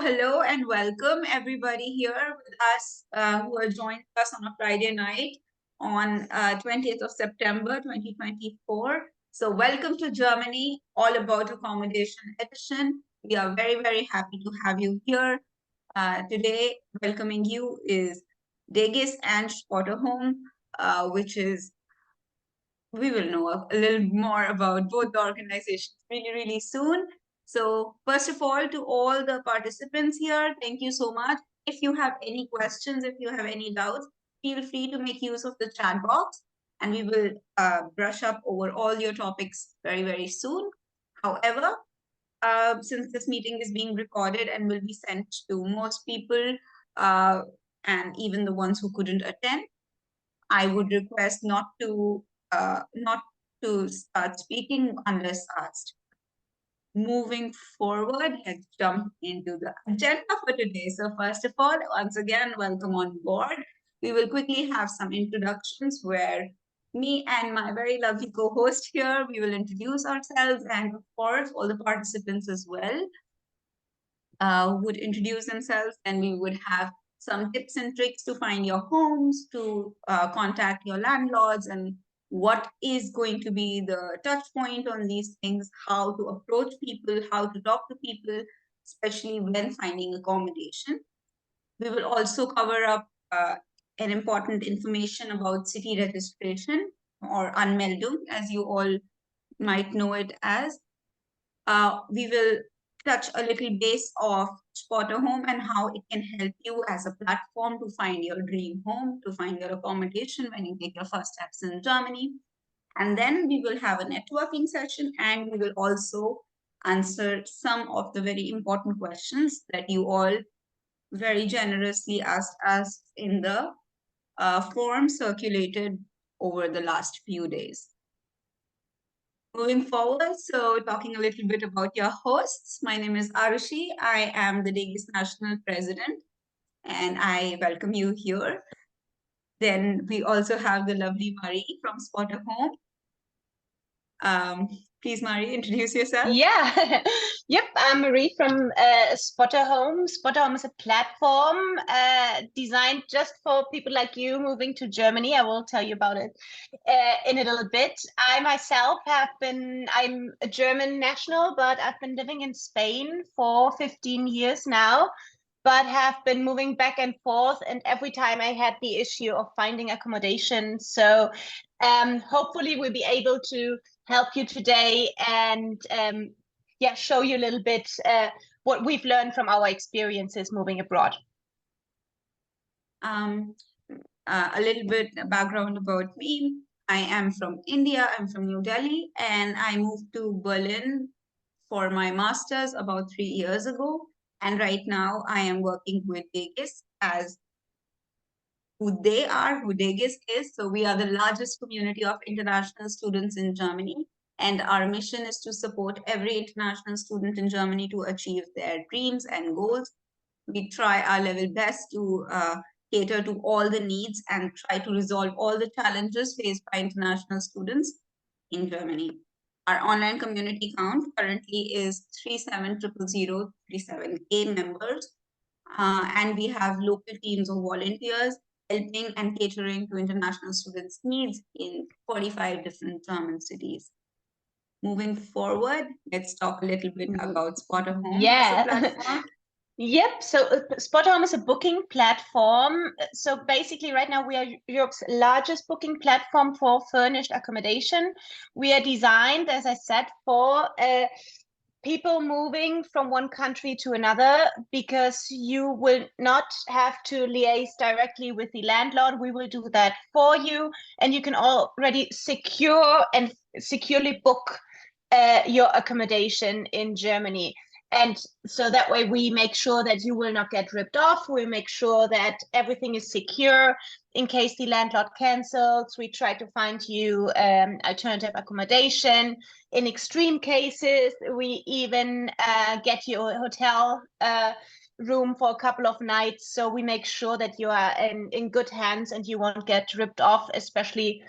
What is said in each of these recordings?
Hello and welcome everybody here with us who are joining us on a Friday night on 20th of September 2024. So, welcome to Germany, all about accommodation edition. We are very, very happy to have you here. Today, welcoming you is DEGIS and Spotahome, which is we will know a little more about both the organizations really, really soon. So first of all, to all the participants here, thank you so much. If you have any questions, if you have any doubts, feel free to make use of the chat box and we will brush up over all your topics very, very soon. However, since this meeting is being recorded and will be sent to most people and even the ones who couldn't attend, I would request not to start speaking unless asked. Moving forward, let's jump into the agenda for today. So first of all, once again, welcome on board. We will quickly have some introductions where me and my very lovely co-host here, we will introduce ourselves, and of course, all the participants as well would introduce themselves, and we would have some tips and tricks to find your homes, to contact your landlords, and what is going to be the touch point on these things, how to approach people, how to talk to people, especially when finding accommodation. We will also cover up an important information about city registration or Anmeldung, as you all might know it as. We will touch a little base of Spotahome and how it can help you as a platform to find your dream home, to find your accommodation when you take your first steps in Germany. And then we will have a networking session and we will also answer some of the very important questions that you all very generously asked us in the form circulated over the last few days. Moving forward, so talking a little bit about your hosts, my name is Arushi. I am the DEGIS National President, and I welcome you here. Then we also have the lovely Marie from Spotahome. Please, Marie, introduce yourself. Yeah, yep, I'm Marie from Spotahome. Spotahome is a platform designed just for people like you moving to Germany. I will tell you about it in a little bit. I myself I'm a German national, but I've been living in Spain for 15 years now, but have been moving back and forth. And every time I had the issue of finding accommodation. So hopefully we'll be able to help you today and show you a little bit what we've learned from our experiences moving abroad. A little bit background about me. I am from India. I'm from New Delhi, and I moved to Berlin for my master's about 3 years ago. And right now I am working with DEGIS as who DEGIS is. So we are the largest community of international students in Germany. And our mission is to support every international student in Germany to achieve their dreams and goals. We try our level best to cater to all the needs and try to resolve all the challenges faced by international students in Germany. Our online community count currently is 37,037 members. And we have local teams of volunteers helping and catering to international students' needs in 45 different German cities. Moving forward, let's talk a little bit about Spotahome as a platform. Yep, so Spotahome is a booking platform. So basically right now we are Europe's largest booking platform for furnished accommodation. We are designed, as I said, for people moving from one country to another, because you will not have to liaise directly with the landlord. We will do that for you, and you can already secure and securely book your accommodation in Germany. And so that way we make sure that you will not get ripped off. We make sure that everything is secure. In case the landlord cancels, we try to find you alternative accommodation. In extreme cases, we even get you a hotel room for a couple of nights. So we make sure that you are in good hands and you won't get ripped off, especially,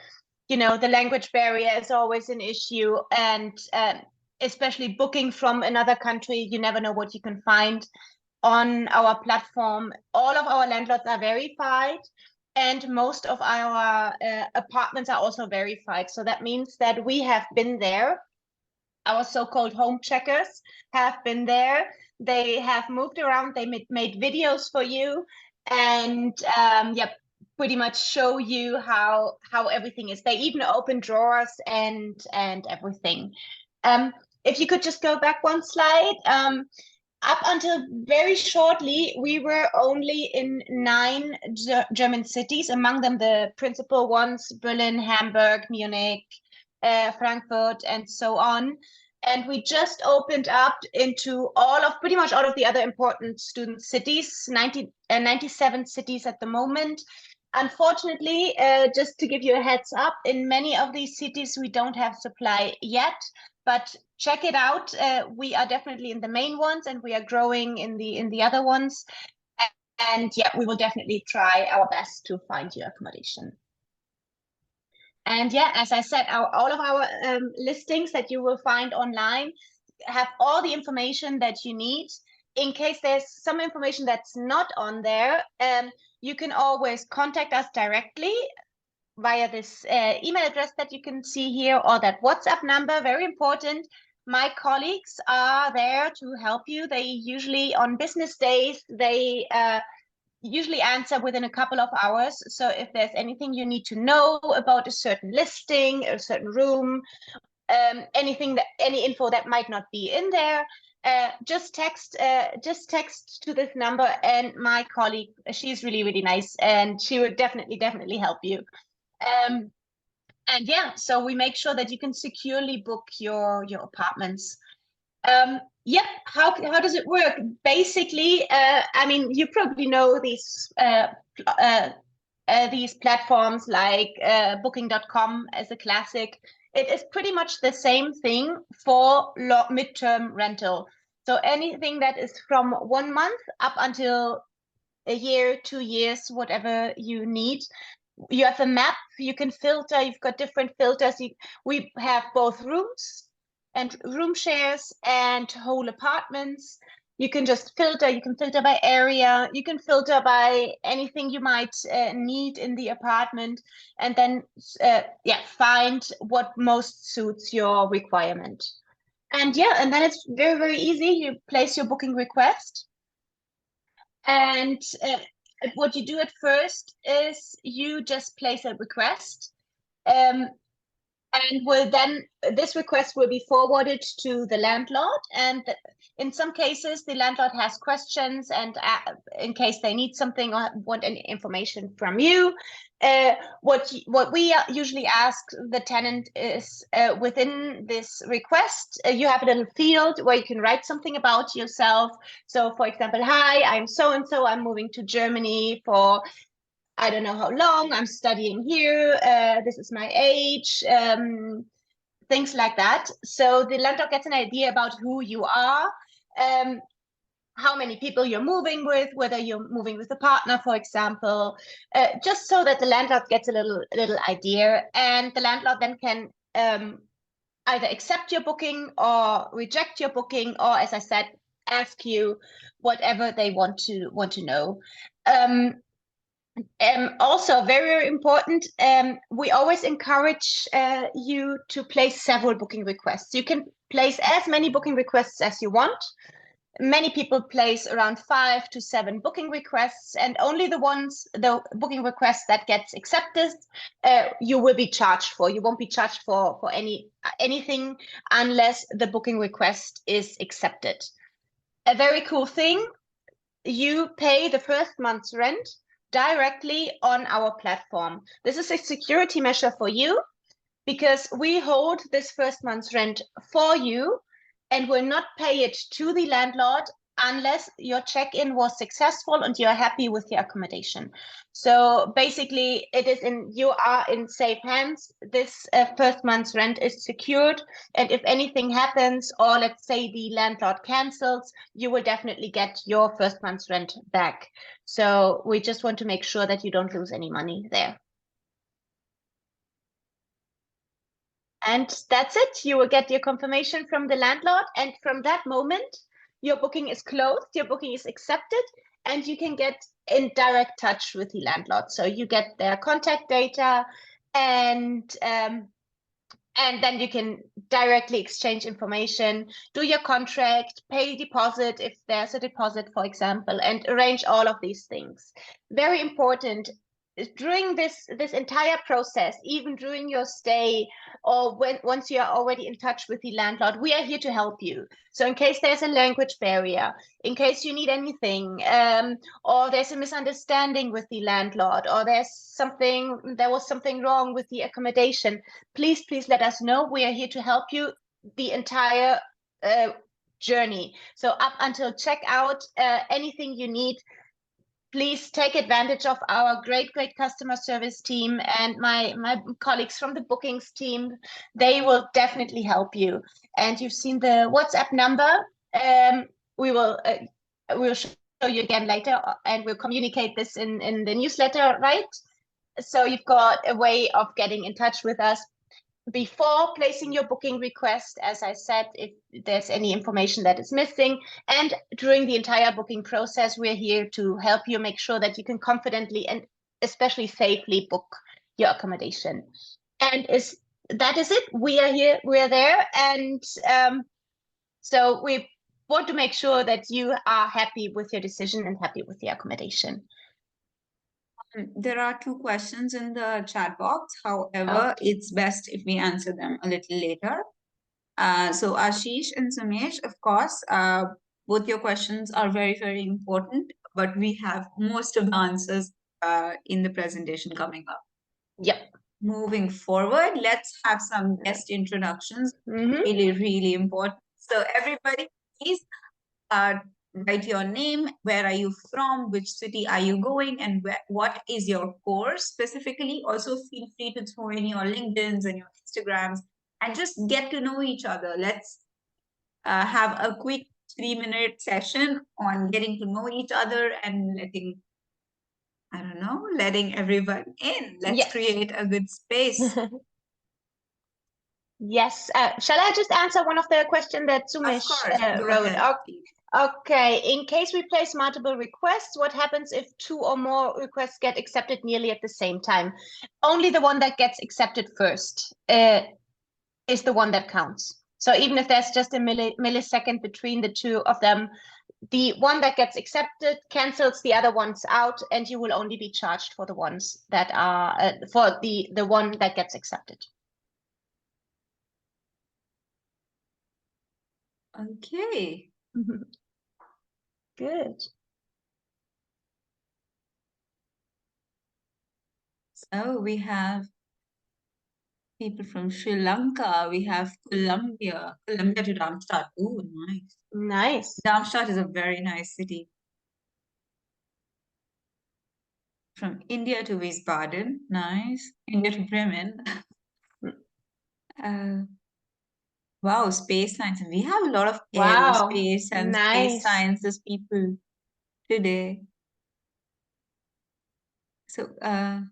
you know, the language barrier is always an issue. And especially booking from another country, you never know what you can find. on our platform. All of our landlords are verified, and most of our apartments are also verified. So that means that we have been there. Our so-called home checkers have been there. They have moved around. They made videos for you, and pretty much show you how everything is. They even open drawers and everything. If you could just go back one slide. Up until very shortly, we were only in 9 German cities, among them the principal ones: Berlin, Hamburg, Munich, Frankfurt, and so on. And we just opened up into pretty much all of the other important student cities, 97 cities at the moment. Unfortunately, just to give you a heads up, in many of these cities, we don't have supply yet, but check it out. We are definitely in the main ones, and we are growing in the other ones. And yeah, we will definitely try our best to find you accommodation. And yeah, as I said, all of our listings that you will find online have all the information that you need. In case there's some information that's not on there, you can always contact us directly via this email address that you can see here, or that WhatsApp number. Very important. My colleagues are there to help you. They usually, on business days, they usually answer within a couple of hours. So if there's anything you need to know about a certain listing, a certain room, any info that might not be in there, just text to this number, and my colleague, she's really nice, and she would definitely help you. And yeah, so we make sure that you can securely book your apartments. Yeah, how does it work? Basically, I mean, you probably know these platforms like Booking.com as a classic. It is pretty much the same thing for midterm rental. So anything that is from 1 month up until a year, 2 years, whatever you need. You have a map, you can filter, you've got different filters. We have both rooms and room shares and whole apartments. You can just filter, you can filter by area, you can filter by anything you might need in the apartment, and then find what most suits your requirement. And yeah, and then it's very easy. You place your booking request, and what you do at first is you just place a request, and this request will be forwarded to the landlord. And in some cases, the landlord has questions, and in case they need something or want any information from you, what we usually ask the tenant is, within this request, you have a little field where you can write something about yourself. So for example, hi, I'm so and so, I'm moving to Germany for I don't know how long, I'm studying here, this is my age, things like that. So the landlord gets an idea about who you are, how many people you're moving with, whether you're moving with a partner, for example, just so that the landlord gets a little idea, and the landlord then can either accept your booking or reject your booking, or, as I said, ask you whatever they want to know. Also, very important, we always encourage you to place several booking requests. You can place as many booking requests as you want. Many people place around 5 to 7 booking requests, and only the booking requests that gets accepted, you will be charged for. You won't be charged for anything unless the booking request is accepted. A very cool thing, you pay the first month's rent directly on our platform. This is a security measure for you, because we hold this first month's rent for you and will not pay it to the landlord unless your check-in was successful and you're happy with the accommodation. So basically, you are in safe hands. This first month's rent is secured, and if anything happens, or let's say the landlord cancels, you will definitely get your first month's rent back. So we just want to make sure that you don't lose any money there. And that's it. You will get your confirmation from the landlord, and from that moment, your booking is closed, your booking is accepted, and you can get in direct touch with the landlord. So you get their contact data, and then you can directly exchange information, do your contract, pay deposit if there's a deposit, for example, and arrange all of these things. Very important. During this entire process, even during your stay, or once you are already in touch with the landlord, we are here to help you. So in case there's a language barrier, in case you need anything, or there's a misunderstanding with the landlord, or there was something wrong with the accommodation, please let us know. We are here to help you the entire journey. So up until checkout, anything you need, please take advantage of our great customer service team and my colleagues from the bookings team. They will definitely help you. And you've seen the WhatsApp number. We will show you again later, and we'll communicate this in the newsletter, right? So you've got a way of getting in touch with us before placing your booking request, as I said, if there's any information that is missing, and during the entire booking process, we're here to help you make sure that you can confidently and especially safely book your accommodation. And that is it. We are here, we're there, and so we want to make sure that you are happy with your decision and happy with the accommodation. There are 2 questions in the chat box. However, it's best if we answer them a little later. So Ashish and Sumesh, of course, both your questions are very, very important, but we have most of the answers in the presentation coming up. Yep. Moving forward, let's have some guest introductions. Really, really important. So everybody, please write your name, where are you from, which city are you going, and what is your course specifically. Also, feel free to throw in your LinkedIns and your Instagrams and just get to know each other. Let's have a quick 3-minute session on getting to know each other and letting everyone in. Let's create a good space. Yes. Shall I just answer one of the questions that Sumesh wrote? Okay. In case we place multiple requests, what happens if 2 or more requests get accepted nearly at the same time? Only the one that gets accepted first is the one that counts. So even if there's just a millisecond between the 2 of them, the one that gets accepted cancels the other ones out, and you will only be charged for the ones that are for the one that gets accepted. Okay. Good. So we have people from Sri Lanka. We have Colombia to Darmstadt. Oh, nice. Nice. Darmstadt is a very nice city. From India to Wiesbaden. Nice. India to Bremen. Wow, space science. We have a lot of aerospace and space sciences people today. So then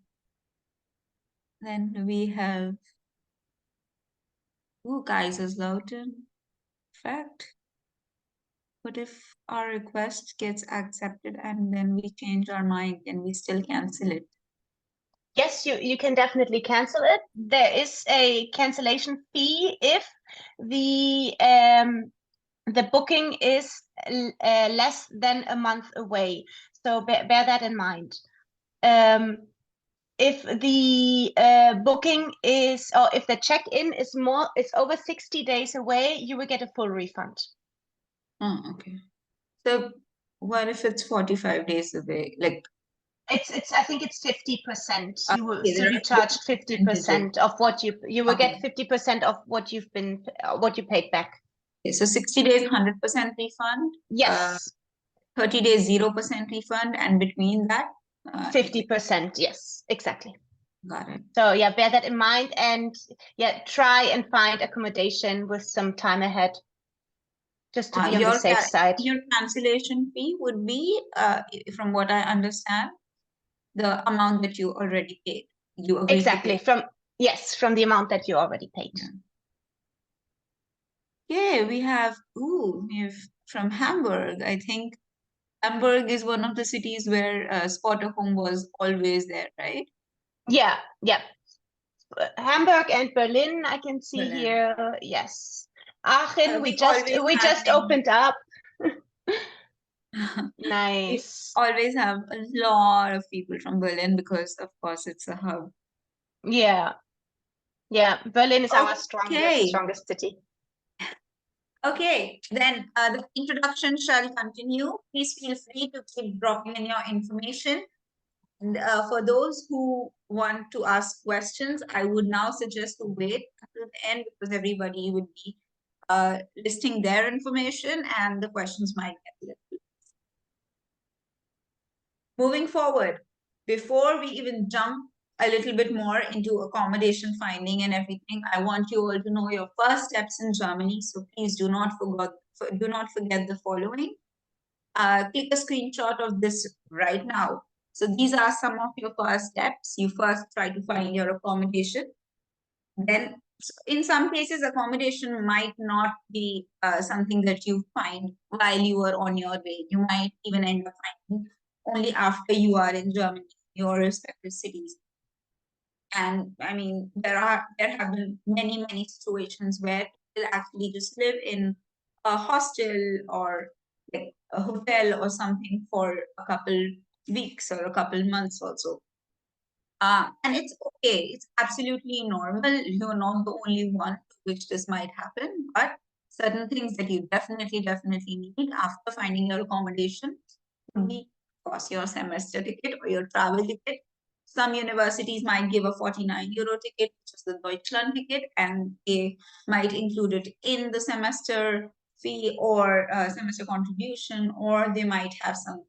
we have Kaiserslautern. Fact. What if our request gets accepted and then we change our mind and we still cancel it? Yes, you can definitely cancel it. There is a cancellation fee if the booking is less than a month away. So bear that in mind. If the booking is, or if the check-in is over 60 days away, you will get a full refund. Oh, okay. So what if it's 45 days away? Like I think it's 50%. You will so you charge 50% of what you will get 50% of what you paid back. Okay, so 60 days 100% refund. Yes. 30 days 0% refund, and between that 50%. Yes, exactly. Got it. So yeah, bear that in mind, and yeah, try and find accommodation with some time ahead, just to be on the safe side. Your cancellation fee would be, from what I understand, the amount that you already paid. You agreed exactly to pay. from the amount that you already paid. Yeah, we have from Hamburg. I think Hamburg is one of the cities where Spotahome was always there, right? Yeah, yeah. Hamburg and Berlin, I can see Berlin. here. Yes. Aachen, We always we have just many. opened up. We Nice. always have a lot of people from Berlin because, of course, it's a hub. Yeah. Yeah. Berlin is our Okay. strongest city. Okay, then the introduction shall continue. Please feel free to keep dropping in your information. And for those who want to ask questions, I would now suggest to wait until the end because everybody would be listing their information and the questions might get a little. Moving forward, before we even jump a little bit more into accommodation finding and everything, I want you all to know your first steps in Germany. So please do not forget the following. Click a screenshot of this right now. So these are some of your first steps. You first try to find your accommodation. Then in some cases, accommodation might not be something that you find while you are on your way. You might even end up finding only after you are in Germany, your respective cities. And I mean, there have been many situations where people actually just live in a hostel or like a hotel or something for a couple weeks or a couple months also. And it's okay. It's absolutely normal. You're not the only one to which this might happen, but certain things that you definitely need after finding your accommodation would be, of course, your semester ticket or your travel ticket. Some universities might give a 49 euro ticket, which is the Deutschland ticket, and they might include it in the semester fee or semester contribution, or they might have some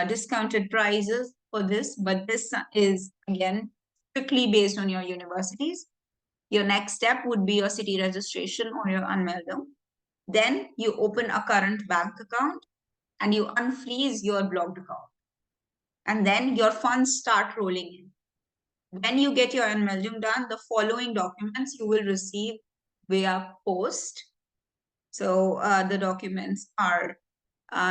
discounted prices for this, but this is again strictly based on your universities. Your next step would be your city registration or your Anmeldung. Then you open a current bank account and you unfreeze your blocked account. And then your funds start rolling in. When you get your Anmeldung done, the following documents you will receive via post. So the documents are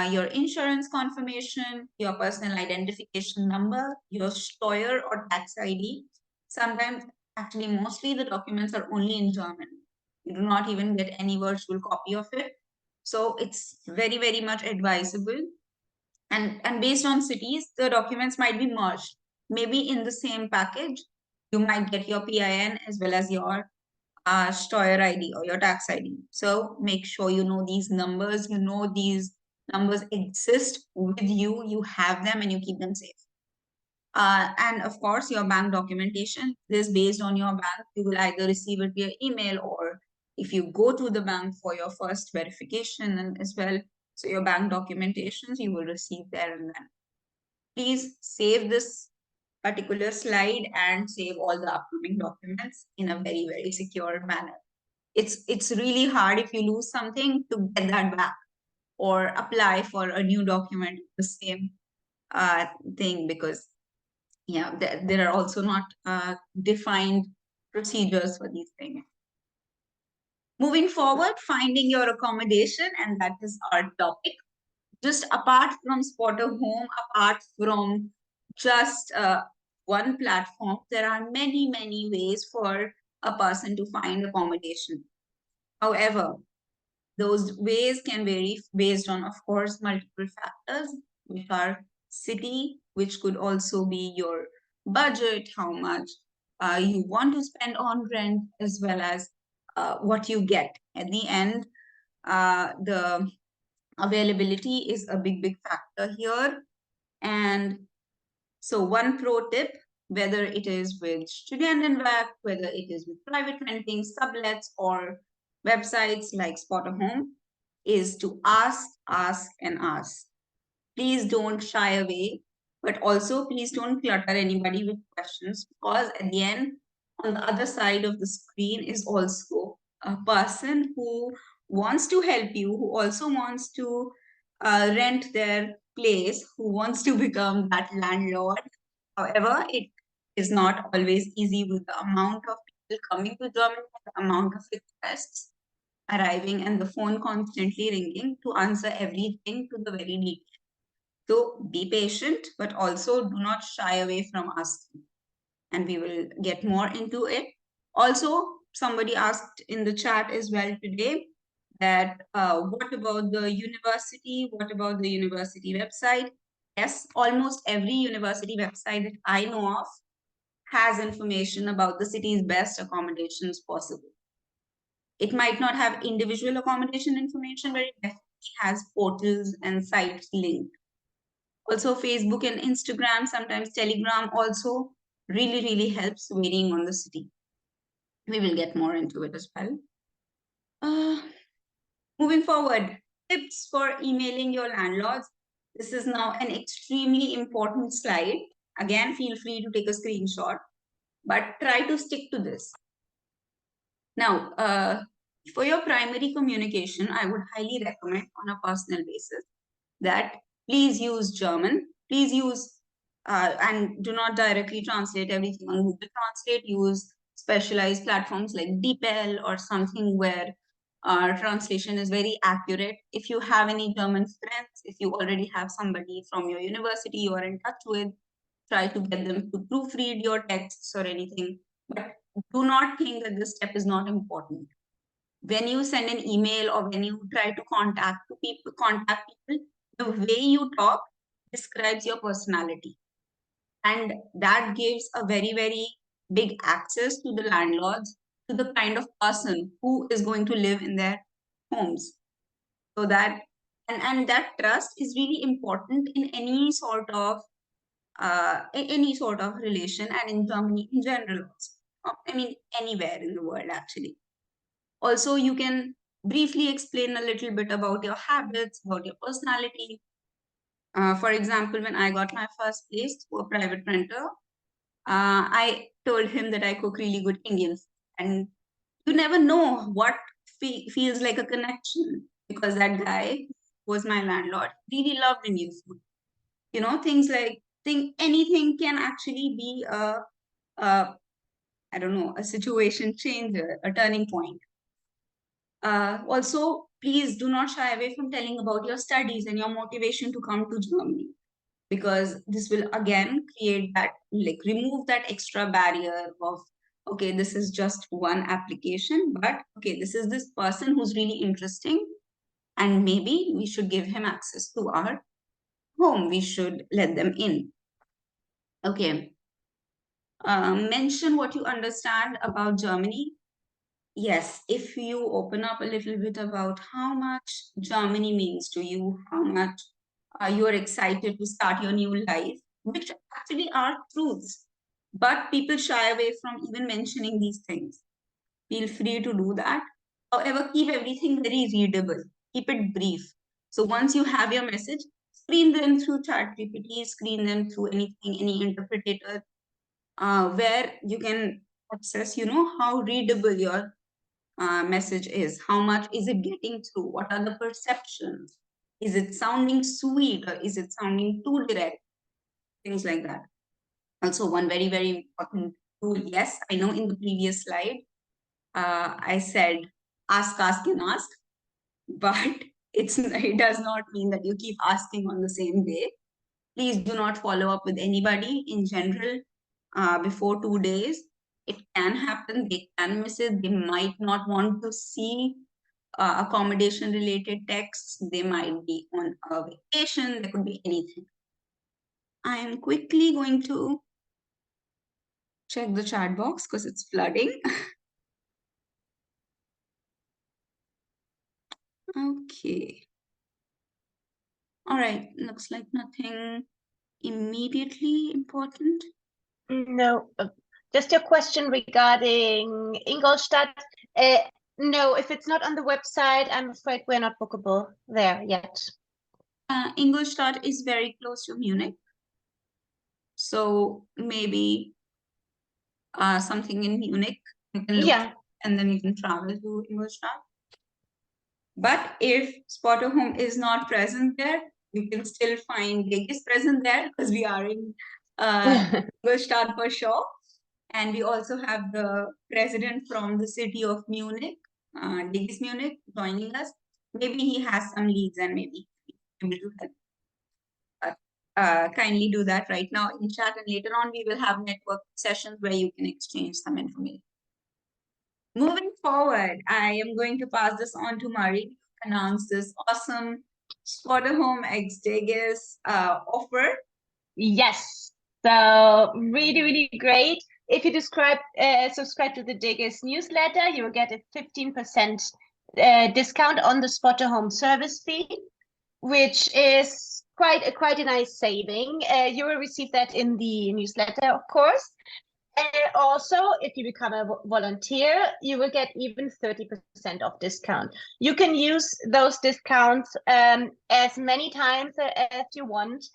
your insurance confirmation, your personal identification number, your Steuer or tax ID. Sometimes, actually, mostly the documents are only in German. You do not even get any virtual copy of it. So it's very much advisable. And based on cities, the documents might be merged. Maybe in the same package, you might get your PIN as well as your Steuer ID or your tax ID. So make sure you know these numbers, you know these numbers exist with you, you have them and you keep them safe. And of course, your bank documentation is based on your bank. You will either receive it via email or if you go to the bank for your first verification and as well. So your bank documentations you will receive there and then. Please save this particular slide and save all the upcoming documents in a very secure manner. It's really hard if you lose something to get that back or apply for a new document, the same thing, because yeah, there are also not defined procedures for these things. Moving forward, finding your accommodation, and that is our topic. Just apart from Spotahome, apart from just one platform, there are many ways for a person to find accommodation. However, those ways can vary based on, of course, multiple factors, which are city, which could also be your budget, how much you want to spend on rent, as well as what you get. At the end, the availability is a big factor here. And so one pro tip, whether it is with Studentenwerk, whether it is with private renting, sublets, or websites like Spotahome, is to ask, and ask. Please don't shy away, but also please don't clutter anybody with questions because at the end, on the other side of the screen is also a person who wants to help you, who also wants to rent their place, who wants to become that landlord. However, it is not always easy with the amount of people coming to Germany, the amount of requests. arriving and the phone constantly ringing to answer everything to the very detail. So be patient, but also do not shy away from asking. And we will get more into it. Also, somebody asked in the chat as well today that what about the university? What about the university website? Yes, almost every university website that I know of has information about the city's best accommodations possible. It might not have individual accommodation information, but it definitely has portals and sites linked. Also, Facebook and Instagram, sometimes Telegram also really helps waiting on the city. We will get more into it as well. Moving forward, tips for emailing your landlords. This is now an extremely important slide. Again, feel free to take a screenshot, but try to stick to this. Now, for your primary communication, I would highly recommend on a personal basis that please use German. Please use and do not directly translate everything on Google Translate. Use specialized platforms like DeepL or something where translation is very accurate. If you have any German friends, if you already have somebody from your university you are in touch with, try to get them to proofread your texts or anything. But do not think that this step is not important. When you send an email or when you try to contact people, the way you talk describes your personality. And that gives a very big access to the landlords, to the kind of person who is going to live in their homes. So that, and that trust is really important in any sort of relation, and in Germany in general also. I mean, anywhere in the world actually. Also, you can briefly explain a little bit about your habits, about your personality. For example, when I got my first place to a private renter, I told him that I cook really good Indian food. And you never know what feels like a connection, because that guy who was my landlord really loved Indian food. You know, anything can actually be a I don't know, a situation changer, a turning point. Also, please do not shy away from telling about your studies and your motivation to come to Germany, because this will again create that, like, remove that extra barrier of, okay, this is just one application, but okay, this is this person who's really interesting, and maybe we should give him access to our home. We should let them in. Okay. Mention what you understand about Germany. Yes, if you open up a little bit about how much Germany means to you, how much you're excited to start your new life, which actually are truths, but people shy away from even mentioning these things. Feel free to do that. However, keep everything very readable, keep it brief. So once you have your message, screen them through ChatGPT, screen them through anything, any interpreter, where you can access, how readable your message is. How much is it getting through? What are the perceptions? Is it sounding sweet or is it sounding too direct? Things like that. Also, one very important tool. Yes, I know in the previous slide, I said ask, and ask, but it does not mean that you keep asking on the same day. Please do not follow up with anybody in general before 2 days. It can happen. They can miss it. They might not want to see accommodation related texts. They might be on a vacation. There could be anything. I am quickly going to check the chat box because it's flooding. Okay. All right. Looks like nothing immediately important. No, just your question regarding Ingolstadt. No, if it's not on the website, I'm afraid we're not bookable there yet. Ingolstadt is very close to Munich. So maybe something in Munich you can look, Yeah. and then you can travel to Ingolstadt. But if Spotahome is not present there, you can still find DEGIS present there, because we are in Ingolstadt for sure. And we also have the president from the city of Munich, DEGIS Munich joining us. Maybe he has some leads and maybe able to help. Kindly do that right now in chat, and later on we will have network sessions where you can exchange some information. Moving forward, I am going to pass this on to Marie to announce this awesome Spotahome X DEGIS offer. Yes, so really great. If you subscribe to the DEGIS newsletter, you will get a 15% discount on the Spotahome service fee, which is quite a nice saving. You will receive that in the newsletter, of course. And also, if you become a volunteer, you will get even 30% off discount. You can use those discounts as many times as you want.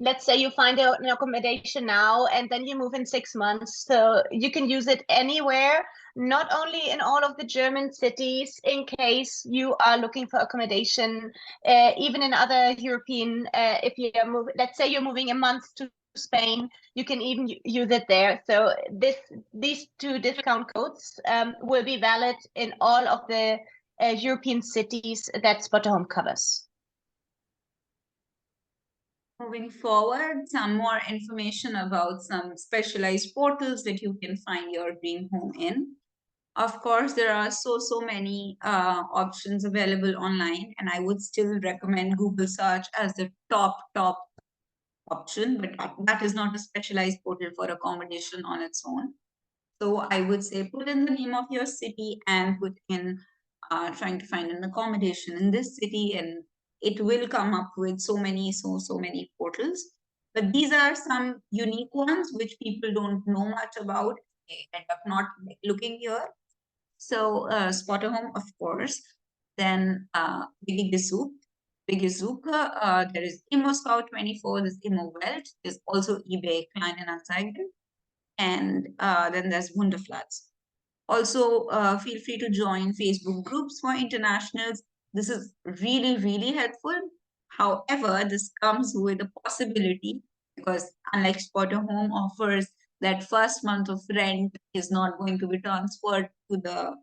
Let's say you find an accommodation now and then you move in 6 months. So you can use it anywhere, not only in all of the German cities, in case you are looking for accommodation, even in other European, if you're let's say you're moving a month to Spain, you can even use it there. So these two discount codes will be valid in all of the European cities that Spotahome covers. Moving forward, some more information about some specialized portals that you can find your dream home in. Of course, there are so many options available online, and I would still recommend Google search as the top option, but that is not a specialized portal for accommodation on its own. So I would say put in the name of your city and put in trying to find an accommodation in this city, and it will come up with so many portals. But these are some unique ones which people don't know much about. They end up not looking here. So Spotahome, of course. Then DEGIS, there is Immo Scout 24, there's Immo Welt, there's also eBay Kleinanzeigen, and then there's Wunderflats. Also, feel free to join Facebook groups for internationals. This is really helpful. However, this comes with a possibility, because unlike Spotahome offers that first month of rent is not going to be transferred to the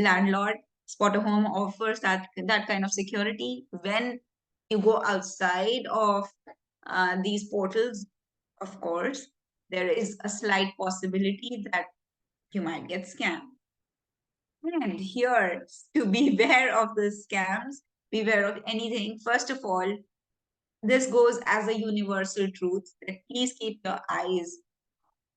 landlord. Spotahome offers that kind of security. When you go outside of these portals, of course, there is a slight possibility that you might get scammed. And here, to beware of the scams, beware of anything, first of all, this goes as a universal truth that please keep your eyes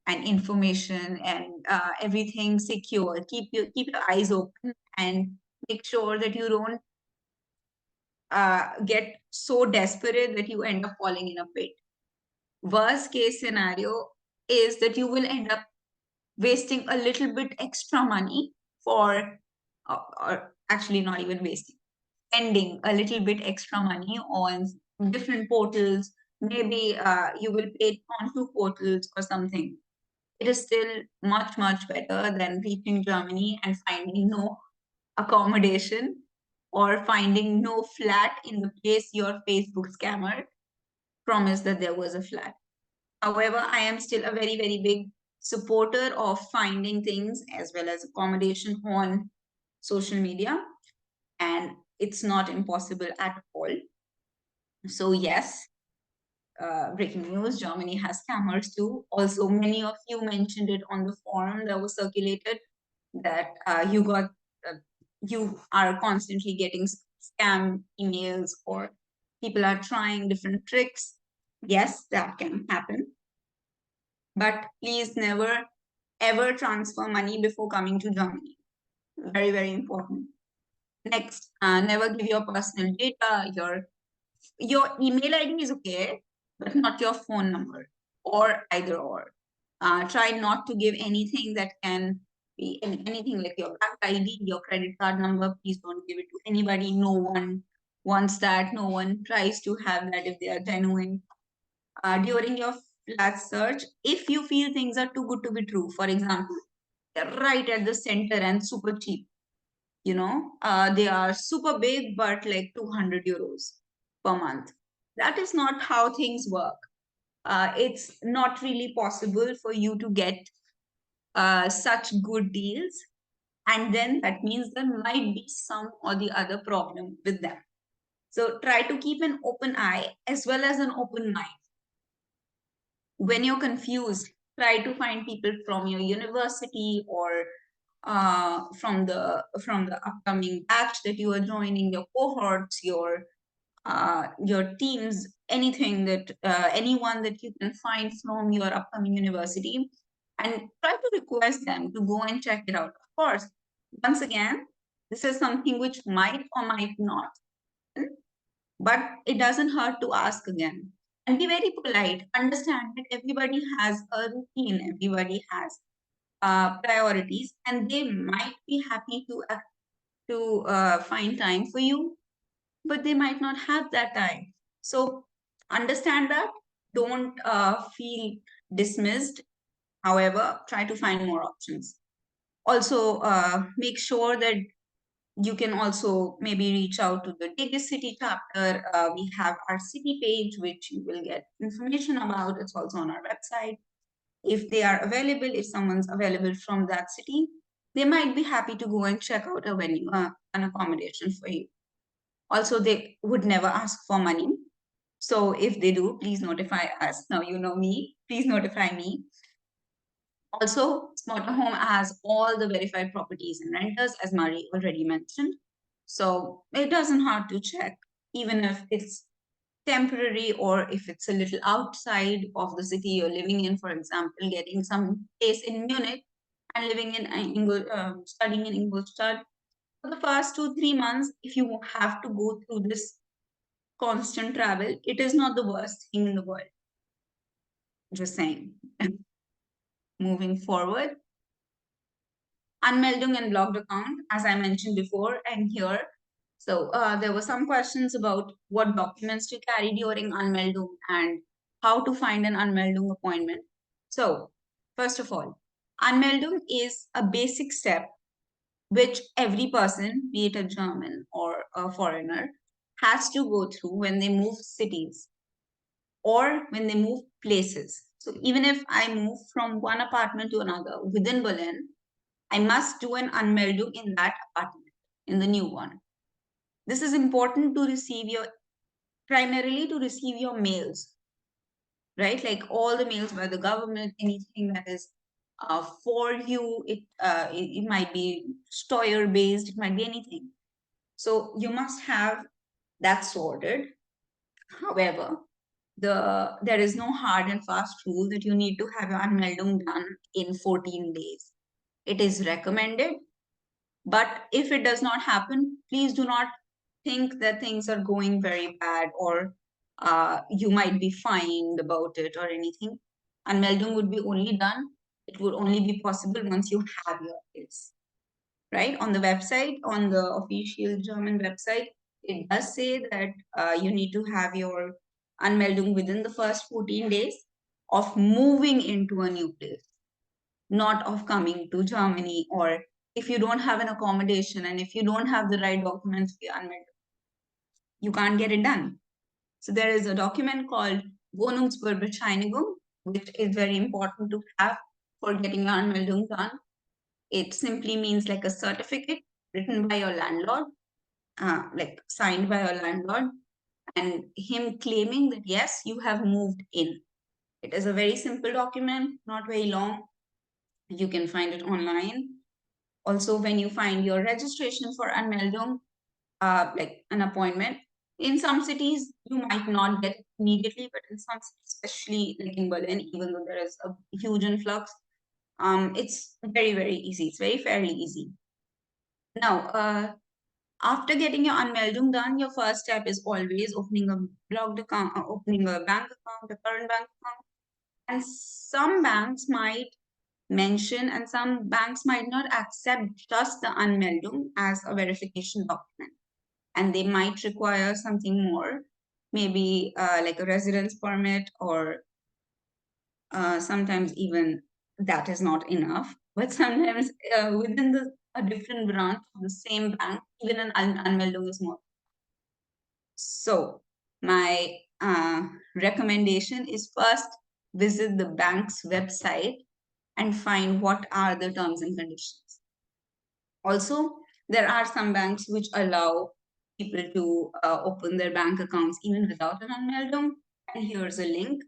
and information and everything secure. Keep your eyes open and make sure that you don't get so desperate that you end up falling in a pit. Worst case scenario is that you will end up wasting a little bit extra money for, or actually not even wasting, spending a little bit extra money on different portals. Maybe you will pay on 2 portals or something. It is still much better than reaching Germany and finding no accommodation or finding no flat in the place your Facebook scammer promised that there was a flat. However, I am still a very big supporter of finding things as well as accommodation on social media, and it's not impossible at all. So yes, breaking news, Germany has scammers too. Also, many of you mentioned it on the forum that was circulated that you are constantly getting scam emails, or people are trying different tricks. Yes, that can happen. But please never ever transfer money before coming to Germany. Very important. Next, never give your personal data. Your email ID is okay, but not your phone number, or either or. Try not to give anything that can be anything like your bank ID, your credit card number. Please don't give it to anybody. No one wants that. No one tries to have that if they are genuine. During your flat search, if you feel things are too good to be true, for example, they're right at the center and super cheap, they are super big, but like 200 euros per month. That is not how things work. It's not really possible for you to get such good deals And then that means there might be some or the other problem with them. So try to keep an open eye as well as an open mind. When you're confused, try to find people from your university or from the upcoming batch that you are joining, your cohorts, your teams, anything that anyone that you can find from your upcoming university, and try to request them to go and check it out. Of course, once again, this is something which might or might not, but it doesn't hurt to ask again. And be very polite. Understand that everybody has a routine, everybody has priorities, and they might be happy to find time for you, but they might not have that time. So understand that. Don't feel dismissed. However, try to find more options. Also, make sure that you can also maybe reach out to the DEGIS city chapter. We have our city page, which you will get information about. It's also on our website. If they are available, if someone's available from that city, they might be happy to go and check out a venue, an accommodation for you. Also, they would never ask for money. So if they do, please notify us. Now you know me, please notify me. Also, Spotahome has all the verified properties and renters, as Mari already mentioned. So it doesn't hurt to check, even if it's temporary or if it's a little outside of the city you're living in. For example, getting some place in Munich and living in studying in Ingolstadt. For the first 2-3 months, if you have to go through this constant travel, it is not the worst thing in the world. Just saying. Moving forward, Anmeldung and blocked account, as I mentioned before, and here. So there were some questions about what documents to carry during Anmeldung and how to find an Anmeldung appointment. So first of all, Anmeldung is a basic step which every person, be it a German or a foreigner, has to go through when they move cities or when they move places. So even if I move from one apartment to another within Berlin, I must do an Anmeldung in that apartment, in the new one. This is important to receive primarily to receive your mails, right? Like all the mails by the government, anything that is for you, it might be Steuer based, it might be anything. So you must have that sorted. However, there is no hard and fast rule that you need to have your Anmeldung done in 14 days. It is recommended, but if it does not happen, please do not think that things are going very bad or you might be fined about it or anything. Anmeldung would be only done. It would only be possible once you have your place, right? On the website, on the official German website, it does say that you need to have your Anmeldung within the first 14 days of moving into a new place, not of coming to Germany, or if you don't have an accommodation and if you don't have the right documents for your Anmeldung, you can't get it done. So there is a document called Wohnungsbescheinigung, which is very important to have for getting your Anmeldung done. It simply means like a certificate written by your landlord, like signed by your landlord, and him claiming that yes, you have moved in. It is a very simple document, not very long. You can find it online. Also, when you find your registration for Anmeldung, like an appointment, in some cities you might not get it immediately, but in some cities, especially like in Berlin, even though there is a huge influx, it's very, very easy. It's very fairly easy. Now, after getting your Anmeldung done, your first step is always opening a blocked account, opening a bank account, a current bank account. And some banks might mention and some banks might not accept just the Anmeldung as a verification document. And they might require something more, maybe like a residence permit, or sometimes even that is not enough. But sometimes within a different branch of the same bank, even an Anmeldung is more. So my recommendation is first visit the bank's website and find what are the terms and conditions. Also, there are some banks which allow people to open their bank accounts even without an Anmeldung. And here's a link.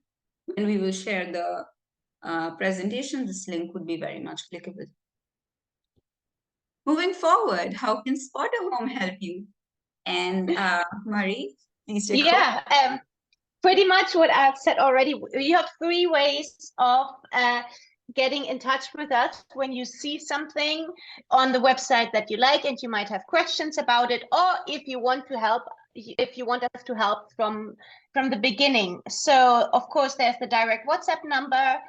When we will share the presentation, this link would be very much clickable. Moving forward, how can Spotahome help you? And Marie, please take over. Yeah, pretty much what I've said already. You have three ways of getting in touch with us when you see something on the website that you like and you might have questions about it, or if you want to help, if you want us to help from the beginning. So of course there's the direct WhatsApp number,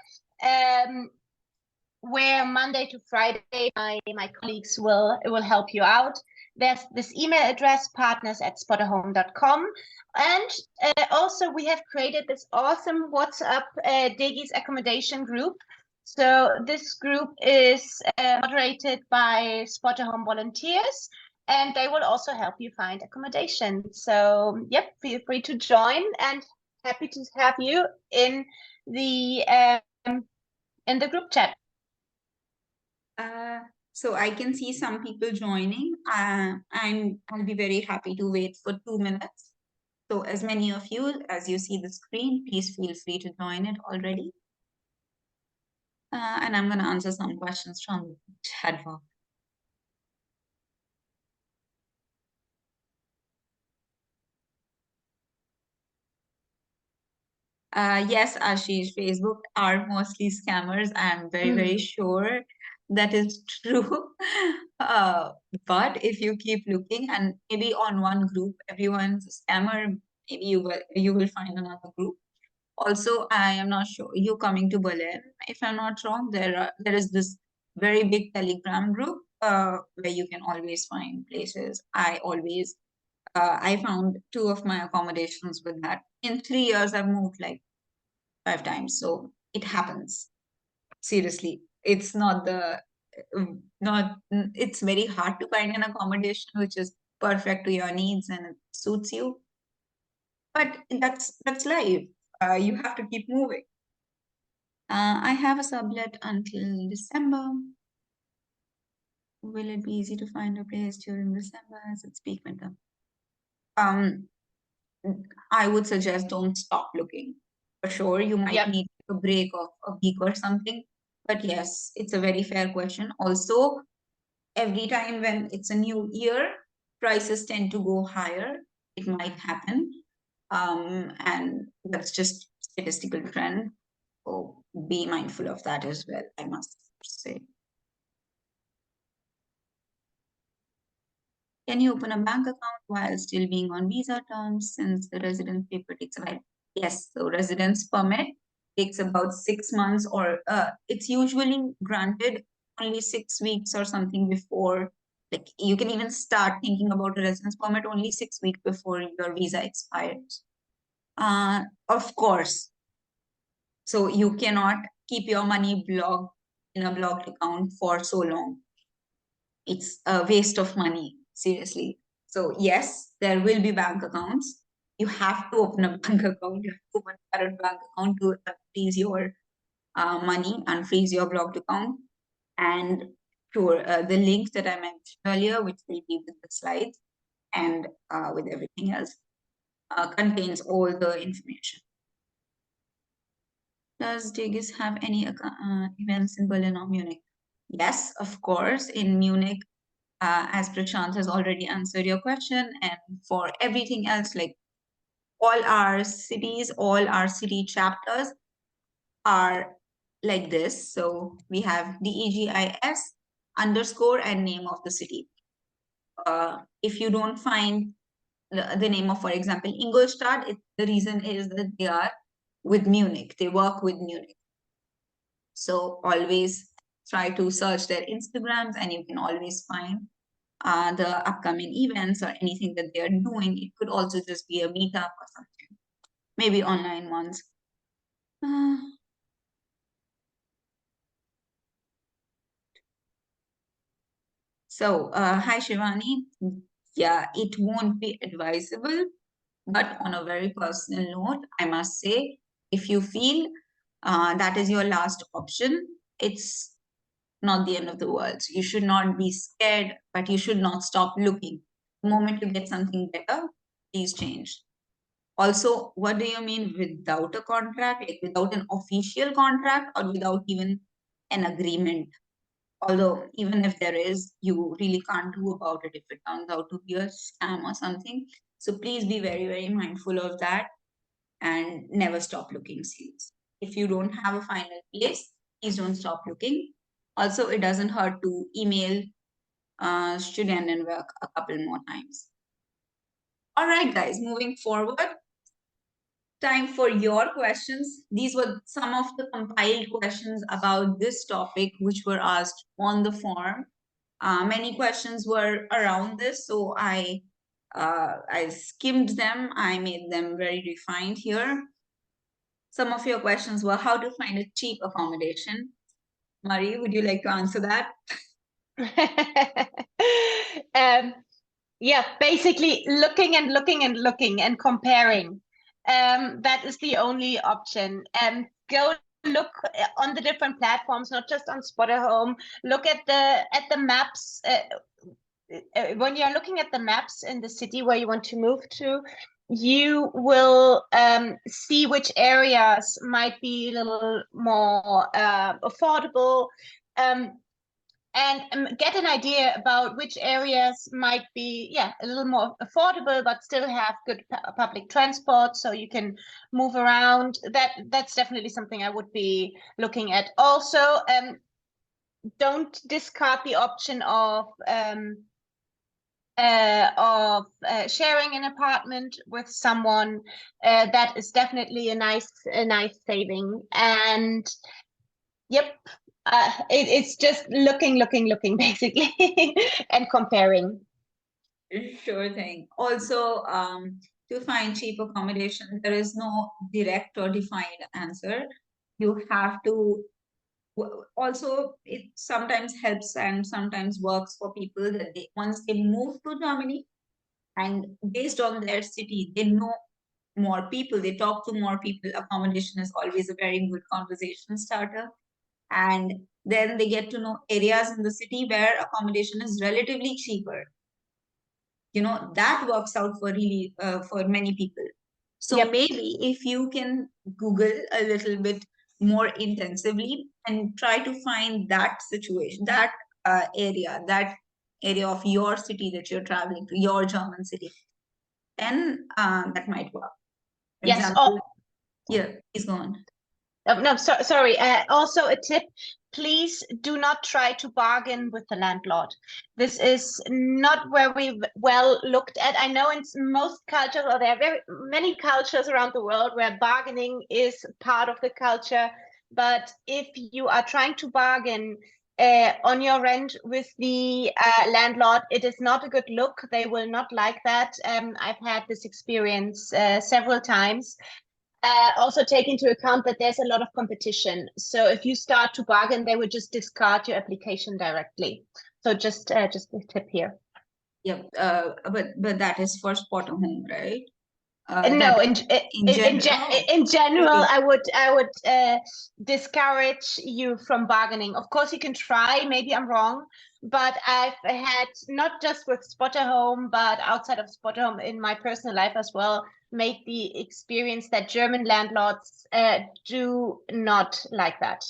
where Monday to Friday my colleagues will help you out. There's this email address, partners@spotahome.com. And also we have created this awesome WhatsApp DEGIS accommodation group. So this group is moderated by Spotahome volunteers, and they will also help you find accommodation. So yep, feel free to join, and happy to have you in the group chat. So I can see some people joining. I'll be very happy to wait for 2 minutes. So as many of you, as you see the screen, please feel free to join it already. And I'm going to answer some questions from the chat box. Yes, Ashish, Facebook are mostly scammers. I'm very sure that is true. But if you keep looking, and maybe on one group, everyone's a scammer, maybe you will find another group. Also, I am not sure, you coming to Berlin, if I'm not wrong, there is this very big Telegram group where you can always find places. I found 2 of my accommodations with that. In 3 years, I've moved like 5 times. So it happens. Seriously. It's it's very hard to find an accommodation which is perfect to your needs and it suits you. But that's life. You have to keep moving. I have a sublet until December. Will it be easy to find a place during December as it's peak winter? I would suggest don't stop looking. For sure, you might need a break of a week or something. But yes, it's a very fair question. Also, every time when it's a new year, prices tend to go higher. It might happen. And that's just statistical trend. So be mindful of that as well, I must say. Can you open a bank account while still being on visa terms since the residence paper takes a while? Yes, so residence permit takes about 6 months, or it's usually granted only 6 weeks or something before. Like you can even start thinking about a residence permit only 6 weeks before your visa expires. Of course, so you cannot keep your money blocked in a blocked account for so long. It's a waste of money, seriously. So yes, there will be bank accounts. You have to open a bank account. You have to open a current bank account to freeze your money and freeze your blocked account. And sure, the link that I mentioned earlier, which will be with the slides and with everything else, contains all the information. Does DEGIS have any events in Berlin or Munich? Yes, of course. In Munich, as Prashant has already answered your question, and for everything else, like all our cities, all our city chapters are like this. So we have DEGIS underscore and name of the city. If you don't find the name of, for example, Ingolstadt, the reason is that they are with Munich. They work with Munich. So always try to search their Instagrams and you can always find the upcoming events or anything that they're doing. It could also just be a meetup or something, maybe online ones. So, hi Shivani. Yeah, it won't be advisable, but on a very personal note, I must say, if you feel that is your last option, it's not the end of the world. So you should not be scared, but you should not stop looking. The moment you get something better, please change. Also, what do you mean without a contract, like without an official contract or without even an agreement? Although, even if there is, you really can't do about it if it turns out to be a scam or something. So please be very, very mindful of that and never stop looking, serious. If you don't have a final place, please don't stop looking. Also, it doesn't hurt to email student and work a couple more times. All right, guys, moving forward, time for your questions. These were some of the compiled questions about this topic which were asked on the form. Many questions were around this, so I skimmed them. I made them very refined here. Some of your questions were how to find a cheap accommodation. Marie, would you like to answer that? Yeah, basically looking and looking and looking and comparing. That is the only option. Go look on the different platforms, not just on Spotahome. Look at the maps. When you're looking at the maps in the city where you want to move to, you will see which areas might be a little more affordable. And get an idea about which areas might be, yeah, a little more affordable, but still have good public transport, so you can move around. That's definitely something I would be looking at. Also, don't discard the option of sharing an apartment with someone. That is definitely a nice saving. And yep, it's just looking, basically, and comparing. Sure thing. Also, to find cheap accommodation, there is no direct or defined answer. You have to also, it sometimes helps and sometimes works for people that they once they move to Germany and based on their city, they know more people, they talk to more people. Accommodation is always a very good conversation starter. And then they get to know areas in the city where accommodation is relatively cheaper. That works out for really for many people. So Yep. maybe if you can Google a little bit more intensively and try to find that situation, that area of your city that you're traveling to, your German city, then that might work. For Yes. example, yeah, please go on. No, sorry. Also a tip, please do not try to bargain with the landlord. This is not very well looked at. I know in most cultures, or there are very many cultures around the world where bargaining is part of the culture. But if you are trying to bargain on your rent with the landlord, it is not a good look. They will not like that. I've had this experience several times. Also take into account that there's a lot of competition. So if you start to bargain, they would just discard your application directly. So just a tip here. Yeah, but that is for Spotahome, right? No, That in general. in general, Okay. I would discourage you from bargaining. Of course, you can try. Maybe I'm wrong, but I've had, not just with Spotahome, but outside of Spotahome in my personal life as well, made the experience that German landlords do not like that.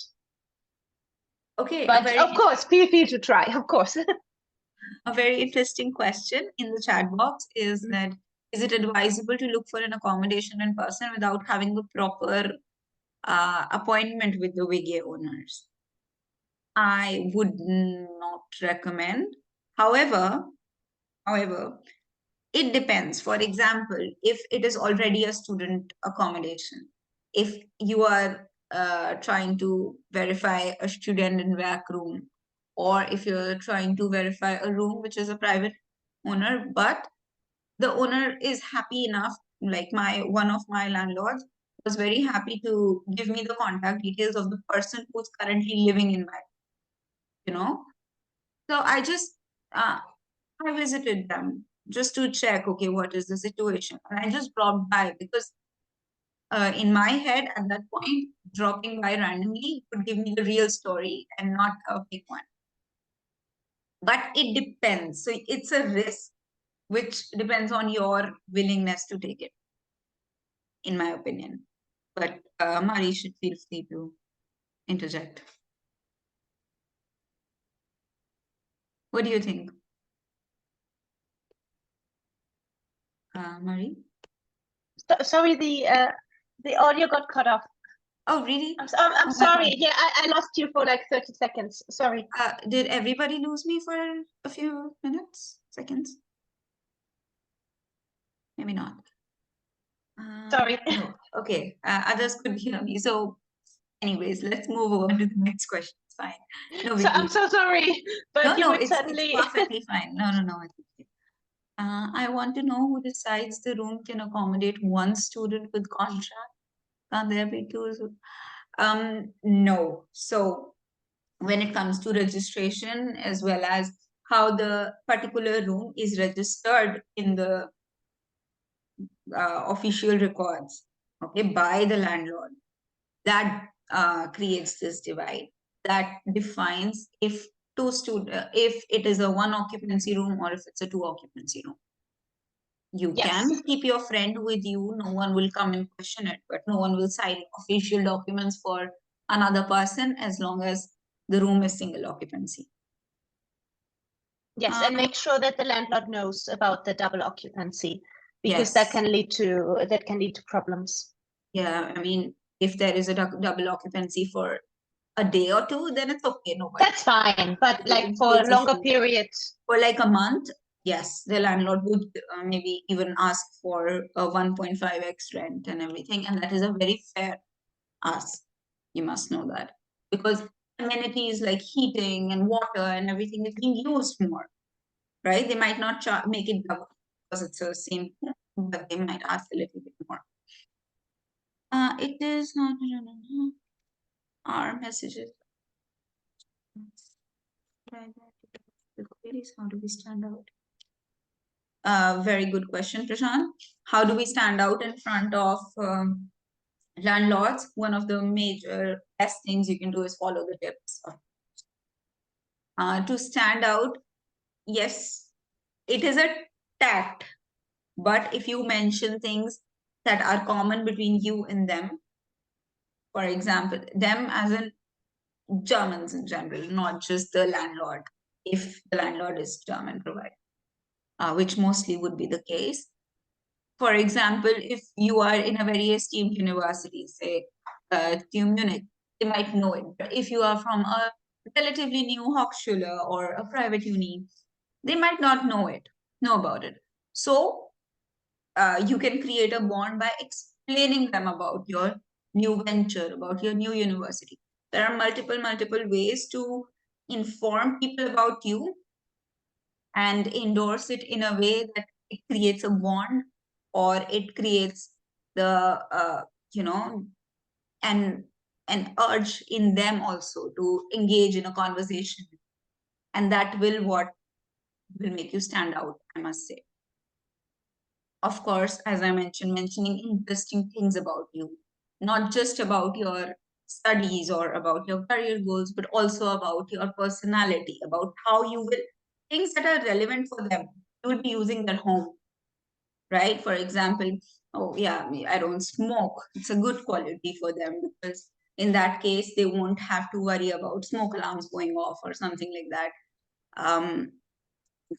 Okay, But of course, feel free to try. Of course. a very interesting question in the chat box is that is it advisable to look for an accommodation in person without having a proper appointment with the WIGE owners? I would not recommend. However, it depends. For example, if it is already a student accommodation, if you are trying to verify a student in back room, or if you're trying to verify a room which is a private owner, but the owner is happy enough, like one of my landlords was very happy to give me the contact details of the person who's currently living in my, you know. So uh, I visited them just to check, okay, what is the situation? And I just dropped by because in my head at that point, dropping by randomly would give me the real story and not a fake one. But it depends. So it's a risk, which depends on your willingness to take it, in my opinion. But Mari should feel free to interject. What do you think? Mari? Sorry, the audio got cut off. Oh, really? I'm sorry. Yeah, I lost you for like 30 seconds. Sorry. Did everybody lose me for a few minutes, seconds? Maybe not. Sorry. No. Okay. Others could hear me. So, anyways, let's move on to the next question. It's fine. No So big I'm deal. so sorry, but you No, would it's suddenly. perfectly fine. No. It's okay. I want to know who decides the room can accommodate one student with contract. Can't there be two? No. So when it comes to registration as well as how the particular room is registered in the official records, okay, by the landlord, that creates this divide. That defines if if it is a one occupancy room or if it's a two occupancy room. You Yes. can keep your friend with you. No one will come and question it, but no one will sign official documents for another person as long as the room is single occupancy. Yes, and make sure that the landlord knows about the double occupancy, because Yes. that can lead to problems. Yeah, I mean, if there is a double occupancy for a day or two, then it's okay. Nobody. That's fine, but It like for a creates longer issue. period. For like a month, yes, the landlord would maybe even ask for a 1.5x rent and everything, and that is a very fair ask. You must know that, because amenities like heating and water and everything is being used more, right? They might not make it double because it's the same, but they might ask a little bit more. It is not our messages. How do we stand out? Very good question, Prashant. How do we stand out in front of landlords? One of the major best things you can do is follow the tips. To stand out, yes, it is a tact, but if you mention things that are common between you and them, for example, them as in Germans in general, not just the landlord, if the landlord is German provider, which mostly would be the case. For example, if you are in a very esteemed university, say TU Munich, they might know it. But if you are from a relatively new Hochschule or a private uni, they might not know about it. So you can create a bond by explaining them about your new venture, about your new university. There are multiple ways to inform people about you and endorse it in a way that it creates a bond, or it creates the an urge in them also to engage in a conversation, and that will make you stand out, I must say. Of course, as I mentioned, mentioning interesting things about you, not just about your studies or about your career goals, but also about your personality, about how you will, things that are relevant for them, you will be using their home, right? For example, oh yeah, I don't smoke. It's a good quality for them, because in that case, they won't have to worry about smoke alarms going off or something like that.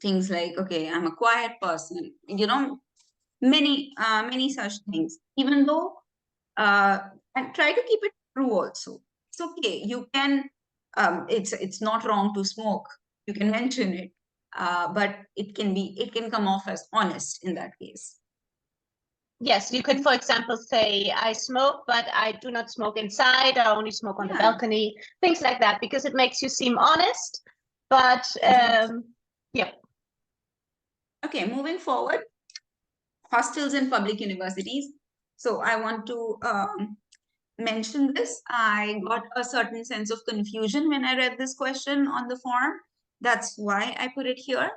Things like, okay, I'm a quiet person, many such things, even though and try to keep it true also. It's okay, you can it's not wrong to smoke, you can mention it, but it can come off as honest in that case. Yes, you could, for example, say, I smoke, but I do not smoke inside. I only smoke on the balcony, things like that, because it makes you seem honest. But yeah. Okay, moving forward, hostels and public universities. So I want to mention this. I got a certain sense of confusion when I read this question on the form. That's why I put it here.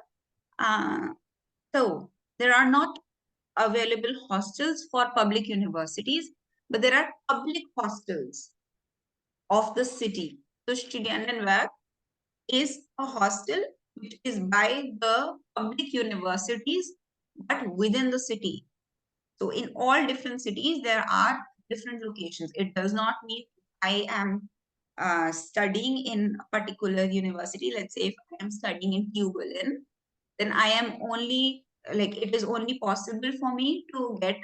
So there are not available hostels for public universities, but there are public hostels of the city. So Studentenwerk is a hostel which is by the public universities, but within the city. So in all different cities, there are different locations. It does not mean I am studying in a particular university. Let's say if I am studying in Tübingen, then I am only like it is only possible for me to get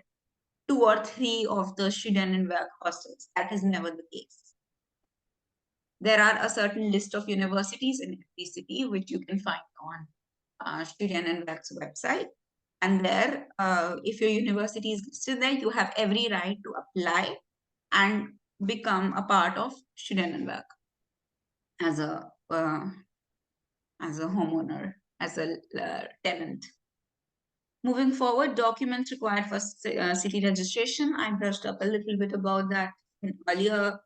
2 or 3 of the Studentenwerk hostels. That is never the case. There are a certain list of universities in every city which you can find on Studentenwerk's website. And there, if your university is listed there, you have every right to apply and become a part of Studentenwerk as a homeowner, as a tenant. Moving forward, documents required for city registration. I brushed up a little bit about that in earlier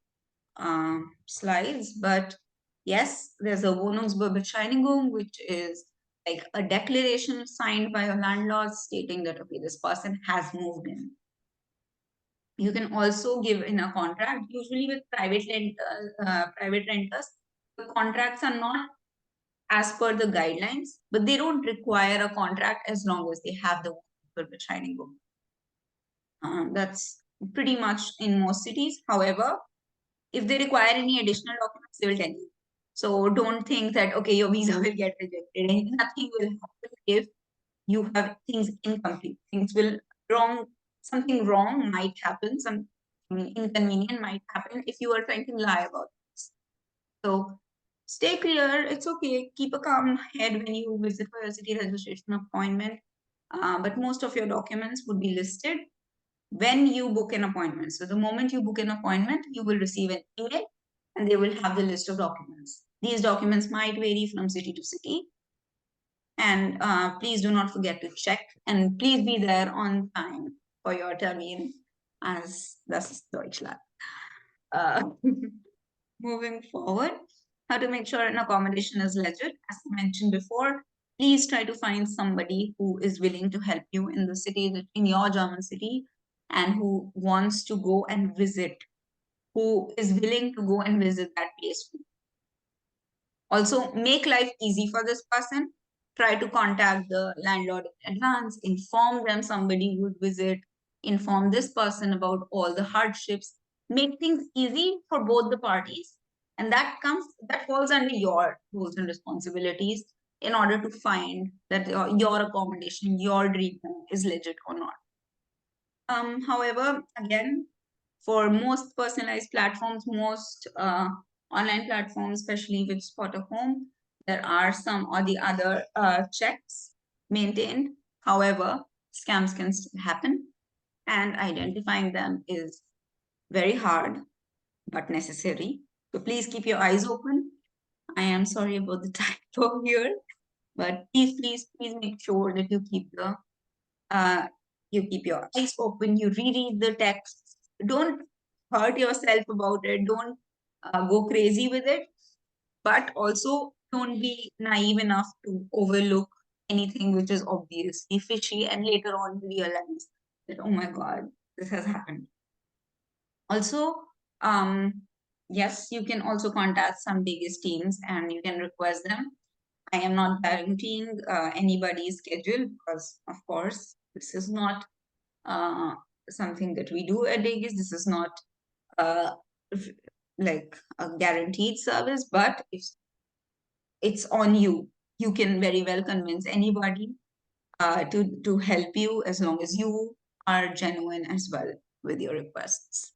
slides, but yes, there's a Wohnungsbescheinigung, which is like a declaration signed by a landlord stating that, okay, this person has moved in. You can also give in a contract, usually with private renters, the contracts are not as per the guidelines, but they don't require a contract as long as they have the Wohnungsbescheinigung. That's pretty much in most cities. However, if they require any additional documents, they will tell you. So don't think that, okay, your visa will get rejected. Nothing will happen if you have things incomplete. Things will wrong, something wrong might happen, some inconvenient might happen if you are trying to lie about this. So stay clear. It's okay. Keep a calm head when you visit for a city registration appointment. But most of your documents would be listed when you book an appointment. So the moment you book an appointment, you will receive an email and they will have the list of documents. These documents might vary from city to city. And please do not forget to check and please be there on time for your termin, as das ist Deutschland. Moving forward, how to make sure an accommodation is legit. As I mentioned before, please try to find somebody who is willing to help you in the city, in your German city, and who wants to go and visit, who is willing to go and visit that place. Also, make life easy for this person. Try to contact the landlord in advance, inform them somebody would visit, inform this person about all the hardships, make things easy for both the parties. And that falls under your roles and responsibilities in order to find that your accommodation, your dream home is legit or not. However, again, for most personalized platforms, most online platforms, especially with Spotahome, there are some or the other checks maintained. However, scams can still happen, and identifying them is very hard but necessary. So please keep your eyes open. I am sorry about the typo here, but please make sure that you keep your eyes open, you reread the text. Don't hurt yourself about it. Don't go crazy with it. But also don't be naive enough to overlook anything which is obviously fishy and later on realize that, oh my God, this has happened. Also, yes, you can also contact some DEGIS teams and you can request them. I am not guaranteeing anybody's schedule because, of course, this is not something that we do at DEGIS. This is not like a guaranteed service, but if it's on you, you can very well convince anybody to help you as long as you are genuine as well with your requests.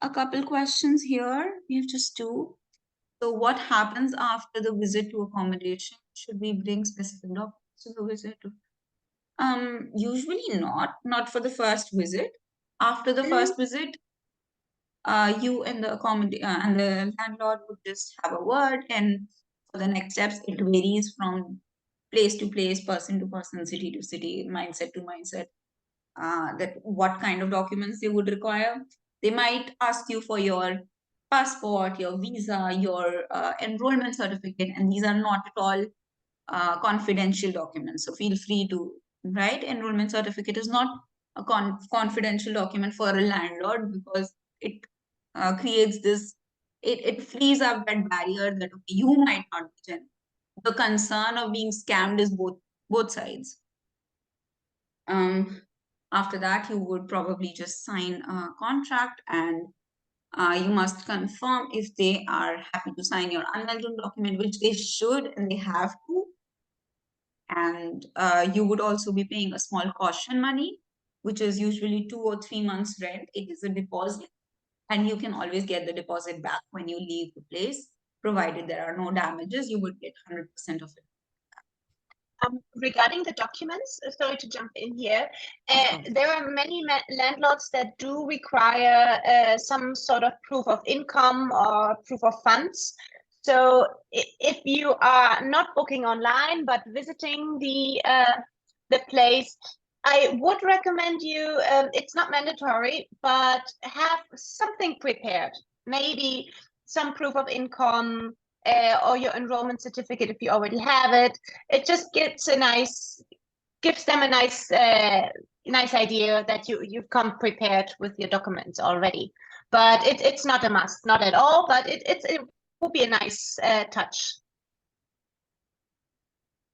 A couple questions here. We have just 2. So what happens after the visit to accommodation? Should we bring specific documents to the visit? Usually not for the first visit. After the first visit, you and the landlord would just have a word, and for the next steps, it varies from place to place, person to person, city to city, mindset to mindset. That what kind of documents they would require. They might ask you for your passport, your visa, your enrollment certificate, and these are not at all confidential documents. So feel free to write. Enrollment certificate is not a confidential document for a landlord, because it creates this, it frees up that barrier that okay, you might not be genuine. The concern of being scammed is both sides. After that, you would probably just sign a contract, and you must confirm if they are happy to sign your unwelcome document, which they should and they have to. And you would also be paying a small caution money, which is usually 2 or 3 months rent. It is a deposit, and you can always get the deposit back when you leave the place, provided there are no damages. You would get 100% of it. Regarding the documents, sorry to jump in here, there are many landlords that do require some sort of proof of income or proof of funds. So if you are not booking online but visiting the place, I would recommend you, it's not mandatory, but have something prepared. Maybe some proof of income, or your enrollment certificate if you already have it. It just gives them a nice idea that you've come prepared with your documents already. But it's not a must, not at all. But it would be a nice touch.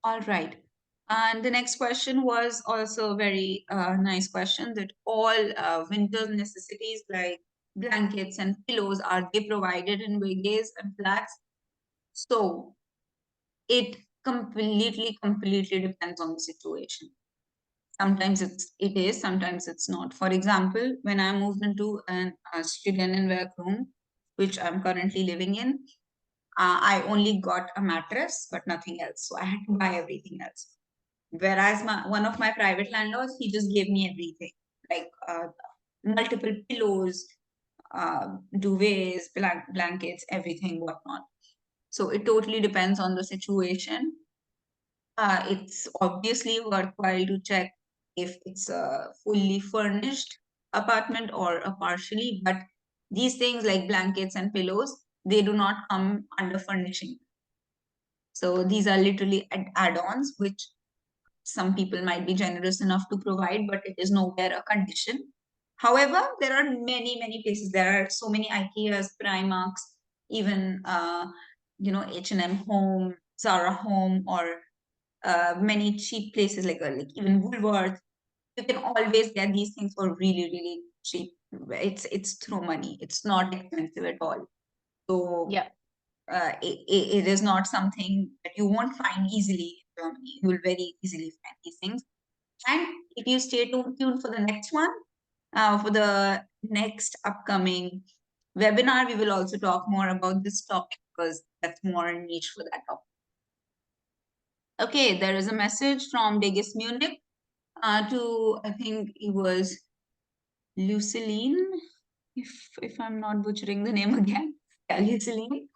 All right. And the next question was also a very nice question, that all winter necessities like blankets and pillows, are they provided in DEGIS and flats? So it completely depends on the situation. Sometimes it is, sometimes it's not. For example, when I moved into a student work room, which I'm currently living in, I only got a mattress, but nothing else. So I had to buy everything else. Whereas one of my private landlords, he just gave me everything, like multiple pillows, duvets, blankets, everything, whatnot. So it totally depends on the situation. It's obviously worthwhile to check if it's a fully furnished apartment or a partially, but these things like blankets and pillows, they do not come under furnishing. So these are literally add-ons, which some people might be generous enough to provide, but it is nowhere a condition. However, there are many places. There are so many IKEAs, Primarks, even H&M Home, Zara Home, or many cheap places like even Woolworth. You can always get these things for really cheap. It's through money. It's not expensive at all. So yeah. It is not something that you won't find easily in Germany. You will very easily find these things. And if you stay tuned for the next one, for the next upcoming webinar, we will also talk more about this topic, because that's more niche for that topic. Okay, there is a message from DEGIS Munich to, I think it was Luceline, if I'm not butchering the name again. Yeah, Luceline.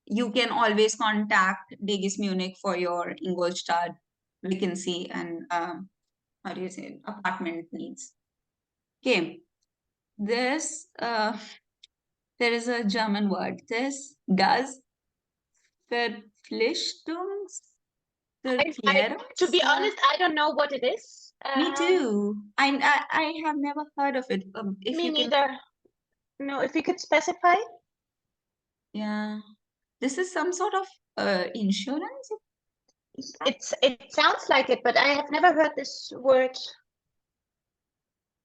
You can always contact DEGIS Munich for your Ingolstadt vacancy and how do you say it? Apartment needs. Okay, this there is a German word. This does To be honest, I don't know what it is. Me too. I have never heard of it. If Me you can, neither. No, if you could specify. yeah, this is some sort of insurance. It sounds like it, but I have never heard this word.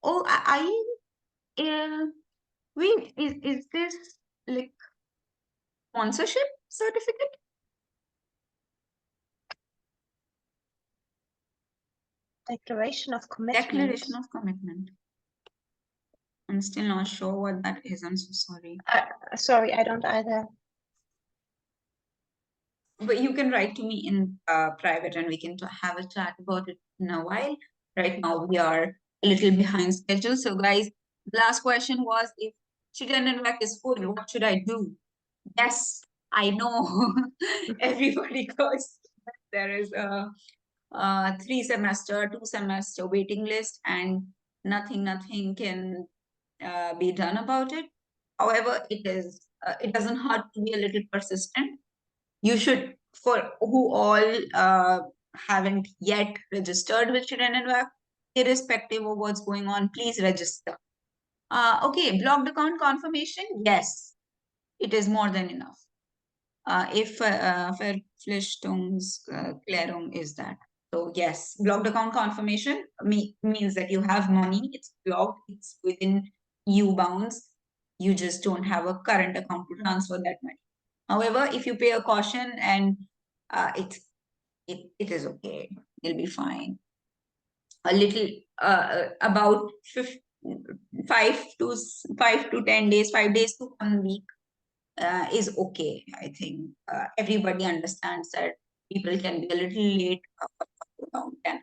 Oh, wait, is this like sponsorship certificate? Declaration of commitment. Declaration of commitment. I'm still not sure what that is. I'm so sorry. Sorry, I don't either. But you can write to me in private, and we can have a chat about it in a while. Right now, we are a little behind schedule. So, guys, the last question was, if Studentenwerk is full, what should I do? Yes, I know everybody goes. There is a 3-semester, 2-semester waiting list, and nothing can be done about it. However, it doesn't hurt to be a little persistent. You should, for who all haven't yet registered with Student Network, irrespective of what's going on, please register. Okay, blocked account confirmation. Yes, it is more than enough. If Verpflichtungsklärung is that. So yes, blocked account confirmation means that you have money, it's blocked, it's within EU bounds. You just don't have a current account to transfer that money. However, if you pay a caution and it is okay, you'll be fine. A little about 5 to 10 days, 5 days to 1 week is okay. I think everybody understands that people can be a little late. And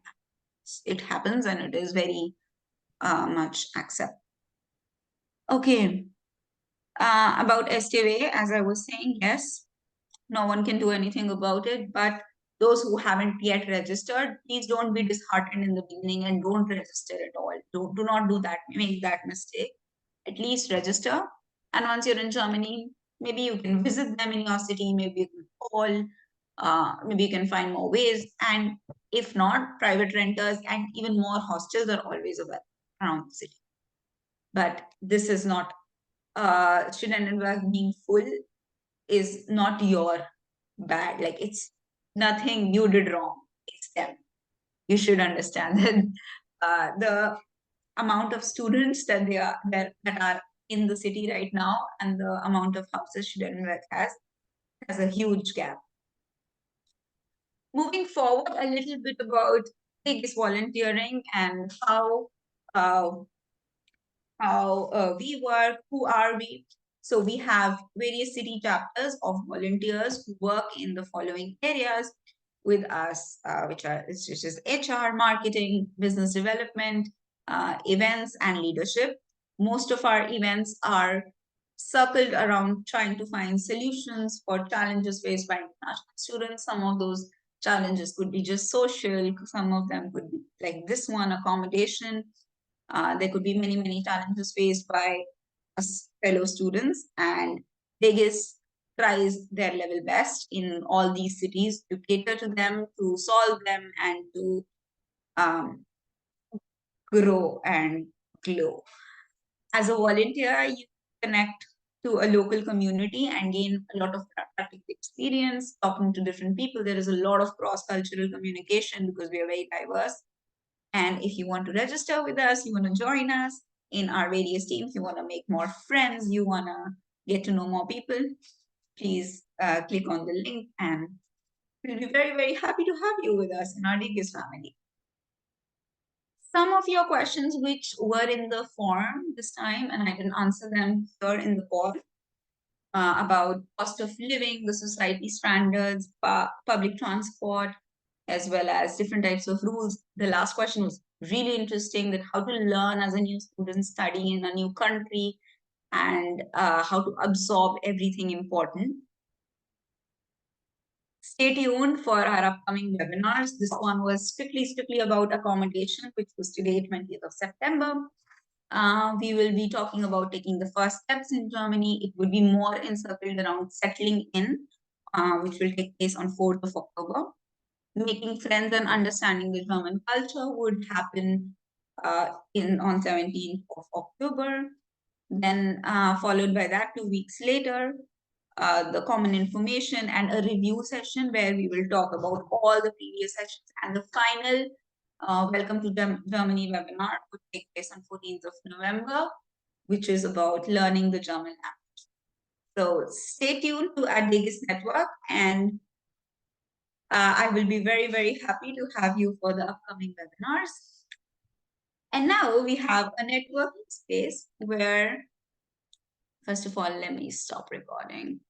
it happens, and it is very much accept. Okay. About STWA, as I was saying, yes, no one can do anything about it, but those who haven't yet registered, please don't be disheartened in the beginning and don't register at all. Do not do that, make that mistake. At least register. And once you're in Germany, maybe you can visit them in your city, maybe you can call, maybe you can find more ways. And if not, private renters and even more hostels are always available around the city. But this is not, Studentenwerk being full is not your bad. Like, it's nothing you did wrong. It's them. You should understand that the amount of students that are in the city right now and the amount of houses Studentenwerk has a huge gap. Moving forward, a little bit about DEGIS volunteering and how we work, who are we. So we have various city chapters of volunteers who work in the following areas with us, which is HR, marketing, business development, events, and leadership. Most of our events are circled around trying to find solutions for challenges faced by international students. Some of those challenges could be just social, some of them could be like this one, accommodation. There could be many, many challenges faced by us fellow students, and DEGIS tries their level best in all these cities to cater to them, to solve them, and to grow and glow. As a volunteer, you connect to a local community and gain a lot of practical experience talking to different people. There is a lot of cross-cultural communication because we are very diverse. And if you want to register with us, you want to join us in our various teams, you want to make more friends, you want to get to know more people, please click on the link, and we'll be very, very happy to have you with us in our DEGIS family. Some of your questions which were in the form this time, and I can answer them here in the call, about cost of living, the society standards, public transport, as well as different types of rules. The last question was really interesting, that how to learn as a new student studying in a new country, and how to absorb everything important. Stay tuned for our upcoming webinars. This one was strictly about accommodation, which was today, 20th of September. We will be talking about taking the first steps in Germany. It would be more encircled around settling in, which will take place on 4th of October. Making friends and understanding the German culture would happen on 17th of October. Then followed by that, 2 weeks later, the common information and a review session where we will talk about all the previous sessions. And the final Welcome to Germany webinar would take place on 14th of November, which is about learning the German language. So stay tuned to our DEGIS network, and I will be very, very happy to have you for the upcoming webinars. And now we have a networking space where, first of all, let me stop recording.